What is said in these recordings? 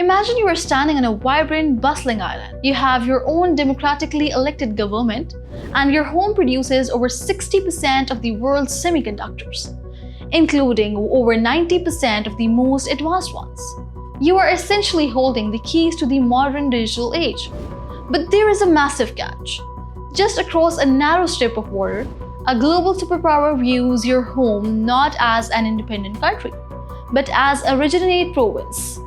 Imagine you are standing on a vibrant, bustling island. You have your own democratically elected government, and your home produces over 60% of the world's semiconductors, including over 90% of the most advanced ones. You are essentially holding the keys to the modern digital age. But there is a massive catch. Just across a narrow strip of water, a global superpower views your home not as an independent country, but as a regenerate province.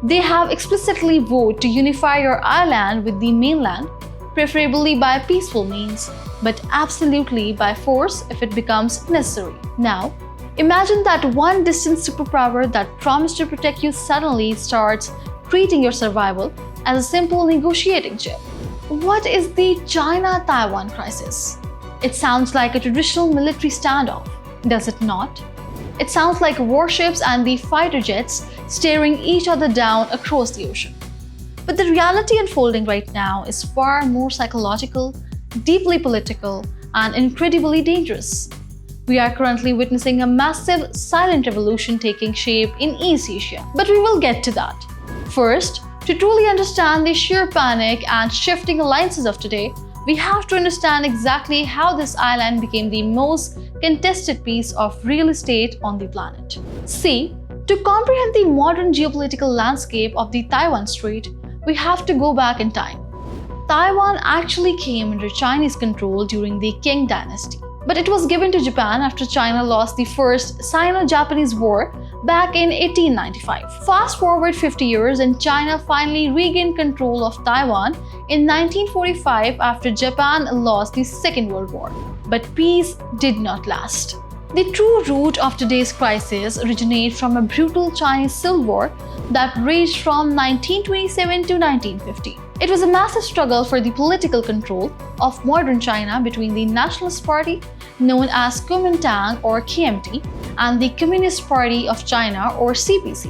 They have explicitly vowed to unify your island with the mainland, preferably by peaceful means, but absolutely by force if it becomes necessary. Now, imagine that one distant superpower that promised to protect you suddenly starts treating your survival as a simple negotiating chip. What is the China Taiwan crisis? It sounds like a traditional military standoff, does it not? It sounds like warships and the fighter jets staring each other down across the ocean. But the reality unfolding right now is far more psychological, deeply political, and incredibly dangerous. We are currently witnessing a massive silent revolution taking shape in East Asia. But we will get to that. First, to truly understand the sheer panic and shifting alliances of today, we have to understand exactly how this island became the most contested piece of real estate on the planet. See, to comprehend the modern geopolitical landscape of the Taiwan Strait, we have to go back in time. Taiwan actually came under Chinese control during the Qing Dynasty, but it was given to Japan after China lost the First Sino Japanese War back in 1895. Fast forward 50 years and China finally regained control of Taiwan in 1945 after Japan lost the Second World War. But peace did not last. The true root of today's crisis originates from a brutal Chinese Civil War that raged from 1927 to 1950. It was a massive struggle for the political control of modern China between the Nationalist Party, known as Kuomintang or KMT, and the Communist Party of China or CPC.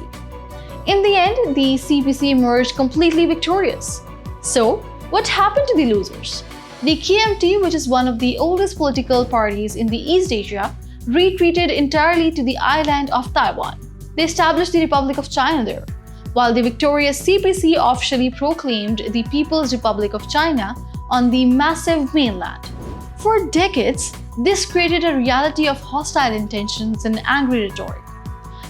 In the end, the CPC emerged completely victorious. So, what happened to the losers? The KMT, which is one of the oldest political parties in the East Asia, retreated entirely to the island of Taiwan. They established the Republic of China there, while the victorious CPC officially proclaimed the People's Republic of China on the massive mainland. For decades, this created a reality of hostile intentions and angry rhetoric.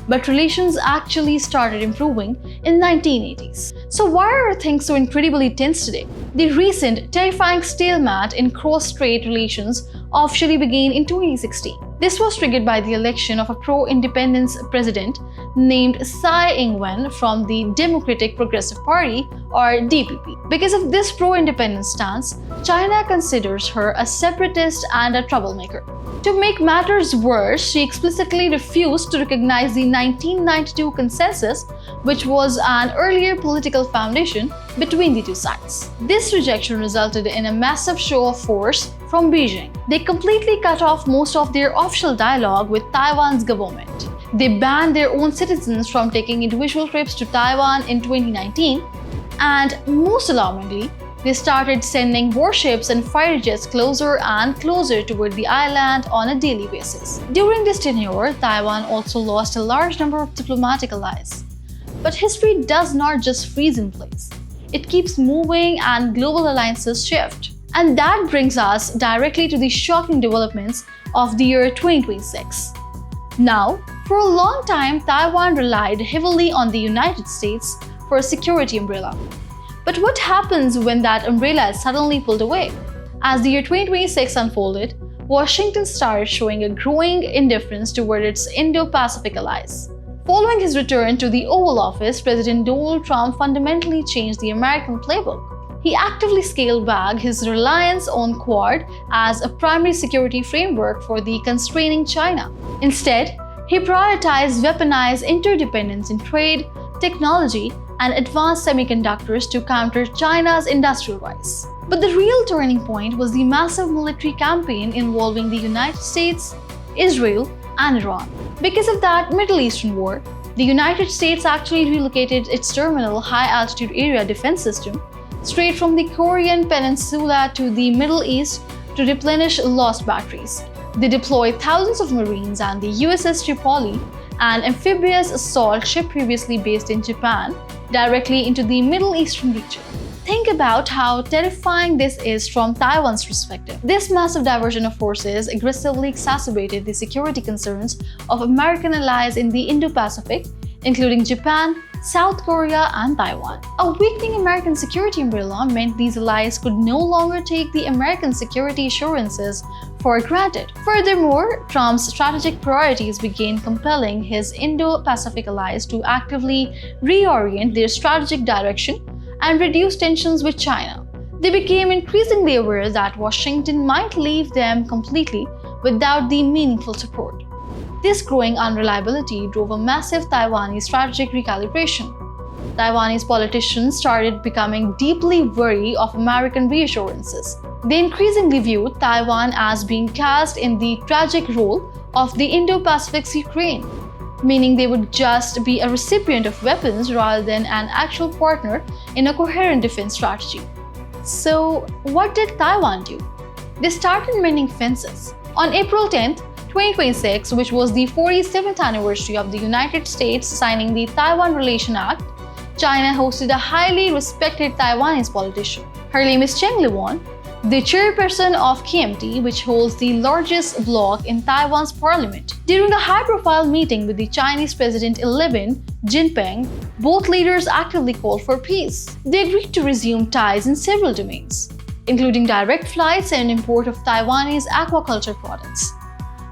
But relations actually started improving in the 1980s. So why are things so incredibly tense today? The recent terrifying stalemate in cross-strait relations officially began in 2016. This was triggered by the election of a pro-independence president named Tsai Ing-wen from the Democratic Progressive Party or DPP. Because of this pro-independence stance, China considers her a separatist and a troublemaker. To make matters worse, she explicitly refused to recognize the 1992 consensus, which was an earlier political foundation between the two sides. This rejection resulted in a massive show of force from Beijing. They completely cut off most of their official dialogue with Taiwan's government. They banned their own citizens from taking individual trips to Taiwan in 2019, and most alarmingly, they started sending warships and fighter jets closer and closer toward the island on a daily basis. During this tenure, Taiwan also lost a large number of diplomatic allies. But history does not just freeze in place. It keeps moving and global alliances shift. And that brings us directly to the shocking developments of the year 2026. Now, for a long time, Taiwan relied heavily on the United States for a security umbrella. But what happens when that umbrella is suddenly pulled away? As the year 2026 unfolded, Washington started showing a growing indifference toward its Indo-Pacific allies. Following his return to the Oval Office, President Donald Trump fundamentally changed the American playbook. He actively scaled back his reliance on Quad as a primary security framework for the constraining China. Instead, he prioritized weaponized interdependence in trade, technology, and advanced semiconductors to counter China's industrial rise. But the real turning point was the massive military campaign involving the United States, Israel, and Iran. Because of that Middle Eastern war, the United States actually relocated its terminal high-altitude area defense system straight from the Korean Peninsula to the Middle East to replenish lost batteries. They deployed thousands of Marines and the USS Tripoli, an amphibious assault ship previously based in Japan, directly into the Middle Eastern region. Think about how terrifying this is from Taiwan's perspective. This massive diversion of forces aggressively exacerbated the security concerns of American allies in the Indo-Pacific, including Japan, South Korea, and Taiwan. A weakening American security umbrella meant these allies could no longer take the American security assurances for granted. Furthermore, Trump's strategic priorities began compelling his Indo-Pacific allies to actively reorient their strategic direction and reduce tensions with China. They became increasingly aware that Washington might leave them completely without the meaningful support. This growing unreliability drove a massive Taiwanese strategic recalibration. Taiwanese politicians started becoming deeply wary of American reassurances. They increasingly viewed Taiwan as being cast in the tragic role of the Indo-Pacific's Ukraine, meaning they would just be a recipient of weapons rather than an actual partner in a coherent defense strategy. So, what did Taiwan do? They started mending fences. On April 10, 2026, which was the 47th anniversary of the United States signing the Taiwan Relation Act, China hosted a highly respected Taiwanese politician. Her name is Cheng Liwan, the chairperson of Qing-te, which holds the largest bloc in Taiwan's parliament. During a high-profile meeting with the Chinese President-elect Jinping, both leaders actively called for peace. They agreed to resume ties in several domains, including direct flights and import of Taiwanese aquaculture products.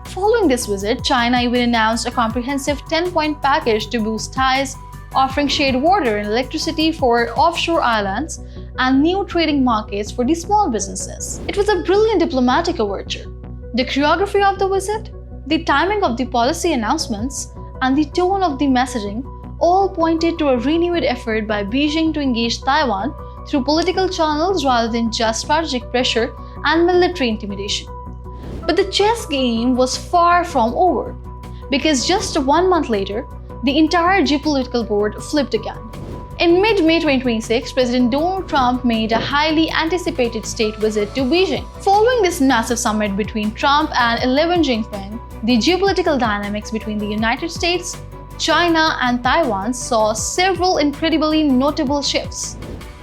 Following this visit, China even announced a comprehensive 10-point package to boost ties, offering shared water and electricity for offshore islands and new trading markets for the small businesses. It was a brilliant diplomatic overture. The choreography of the visit, the timing of the policy announcements, and the tone of the messaging all pointed to a renewed effort by Beijing to engage Taiwan through political channels rather than just strategic pressure and military intimidation. But the chess game was far from over, because just 1 month later, the entire geopolitical board flipped again. In mid-May 2026, President Donald Trump made a highly anticipated state visit to Beijing. Following this massive summit between Trump and Jinping, the geopolitical dynamics between the United States, China, and Taiwan saw several incredibly notable shifts.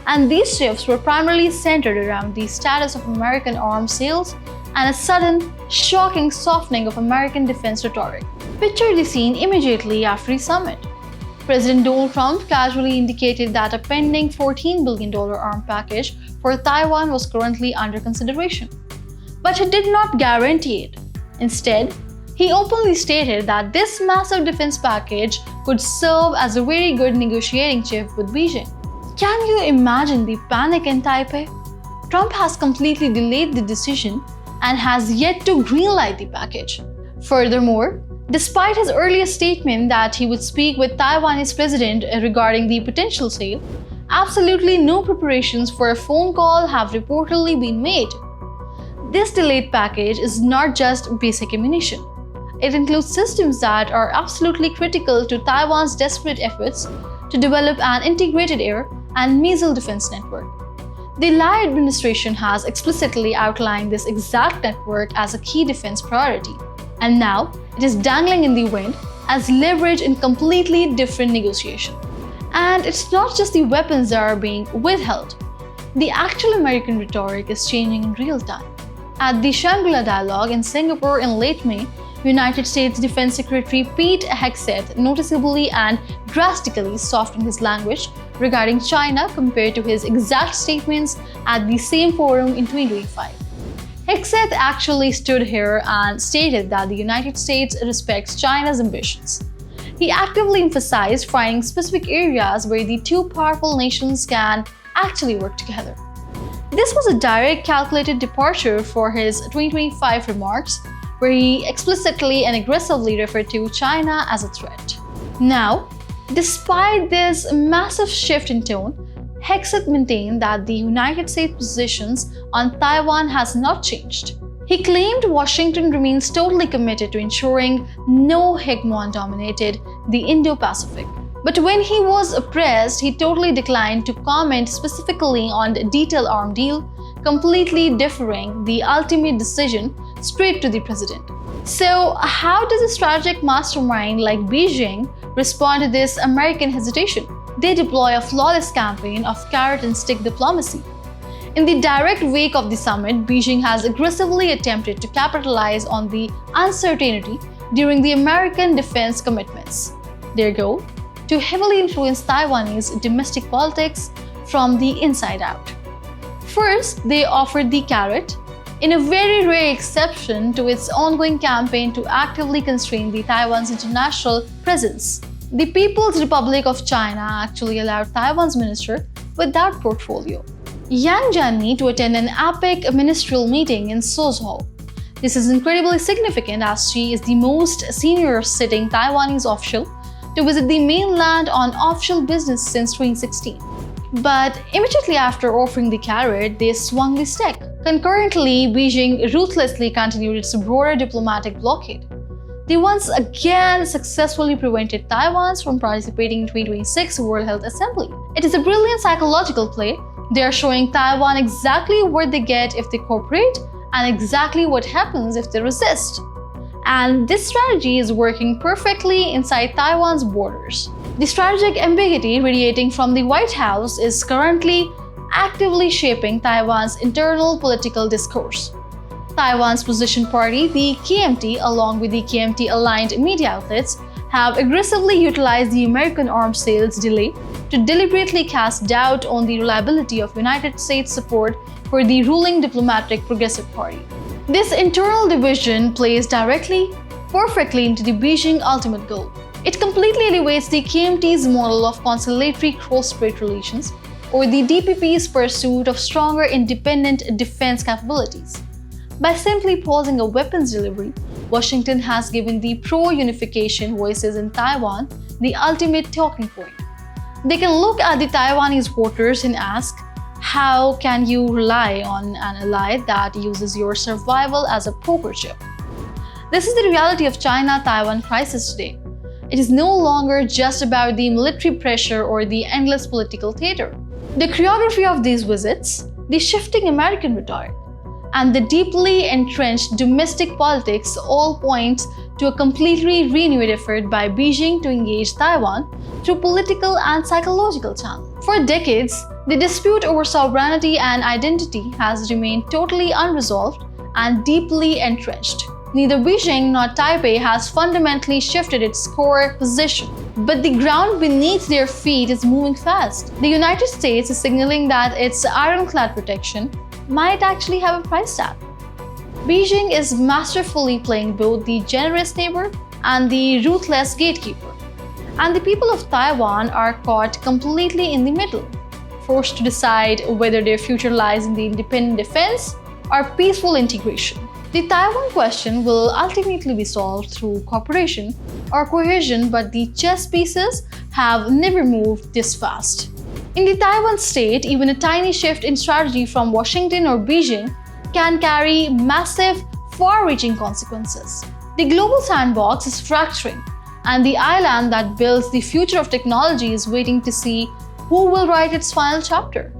And these shifts were primarily centered around the status of American arms sales and a sudden, shocking softening of American defense rhetoric. Picture the scene immediately after the summit. President Donald Trump casually indicated that a pending $14 billion arms package for Taiwan was currently under consideration. But he did not guarantee it. Instead, he openly stated that this massive defense package could serve as a very good negotiating chip with Beijing. Can you imagine the panic in Taipei? Trump has completely delayed the decision and has yet to greenlight the package. Furthermore, despite his earlier statement that he would speak with Taiwanese president regarding the potential sale, absolutely no preparations for a phone call have reportedly been made. This delayed package is not just basic ammunition. It includes systems that are absolutely critical to Taiwan's desperate efforts to develop an integrated air and missile defense network. The Lai administration has explicitly outlined this exact network as a key defense priority, and now it is dangling in the wind as leverage in completely different negotiation. And it's not just the weapons that are being withheld. The actual American rhetoric is changing in real time. At the Shangri-La Dialogue in Singapore in late May, United States Defense Secretary Pete Hegseth noticeably and drastically softened his language regarding China compared to his exact statements at the same forum in 2025. Hegseth actually stood here and stated that the United States respects China's ambitions. He actively emphasized finding specific areas where the two powerful nations can actually work together. This was a direct, calculated departure for his 2025 remarks, where he explicitly and aggressively referred to China as a threat. Now, despite this massive shift in tone, Hegseth maintained that the United States' positions on Taiwan has not changed. He claimed Washington remains totally committed to ensuring no hegemon dominated the Indo-Pacific. But when he was pressed, he totally declined to comment specifically on the detailed arms deal, completely deferring the ultimate decision straight to the president. So, how does a strategic mastermind like Beijing respond to this American hesitation? they deploy a flawless campaign of carrot and stick diplomacy. In the direct wake of the summit, Beijing has aggressively attempted to capitalize on the uncertainty during the American defense commitments. Their goal? To heavily influence Taiwanese domestic politics from the inside out. First, they offered the carrot, in a very rare exception to its ongoing campaign to actively constrain Taiwan's international presence. The People's Republic of China actually allowed Taiwan's minister without portfolio, Yang Jianmi, to attend an epic ministerial meeting in Suzhou. This is incredibly significant as she is the most senior sitting Taiwanese official to visit the mainland on official business since 2016. But immediately after offering the carrot, they swung the stick. Concurrently, Beijing ruthlessly continued its broader diplomatic blockade. They once again successfully prevented Taiwan from participating in 2026 World Health Assembly. It is a brilliant psychological play. They are showing Taiwan exactly what they get if they cooperate and exactly what happens if they resist. And this strategy is working perfectly inside Taiwan's borders. The strategic ambiguity radiating from the White House is currently actively shaping Taiwan's internal political discourse. Taiwan's opposition party, the Qing-te, along with the Qing-te-aligned media outlets, have aggressively utilized the American arms sales delay to deliberately cast doubt on the reliability of United States support for the ruling Democratic Progressive Party. This internal division plays perfectly into the Beijing ultimate goal. It completely elevates the Qing-te's model of conciliatory cross-strait relations, or the DPP's pursuit of stronger independent defense capabilities. By simply pausing a weapons delivery, Washington has given the pro-unification voices in Taiwan the ultimate talking point. They can look at the Taiwanese voters and ask, how can you rely on an ally that uses your survival as a poker chip? This is the reality of China-Taiwan crisis today. It is no longer just about the military pressure or the endless political theater. The choreography of these visits, the shifting American rhetoric, and the deeply entrenched domestic politics all point to a completely renewed effort by Beijing to engage Taiwan through political and psychological channels. For decades, the dispute over sovereignty and identity has remained totally unresolved and deeply entrenched. Neither Beijing nor Taipei has fundamentally shifted its core position, but the ground beneath their feet is moving fast. The United States is signaling that its ironclad protection might actually have a price tag. Beijing is masterfully playing both the generous neighbor and the ruthless gatekeeper. And the people of Taiwan are caught completely in the middle, forced to decide whether their future lies in the independent defense or peaceful integration. The Taiwan question will ultimately be solved through cooperation or cohesion, but the chess pieces have never moved this fast. In the Taiwan Strait, even a tiny shift in strategy from Washington or Beijing can carry massive, far-reaching consequences. The global sandbox is fracturing, and the island that builds the future of technology is waiting to see who will write its final chapter.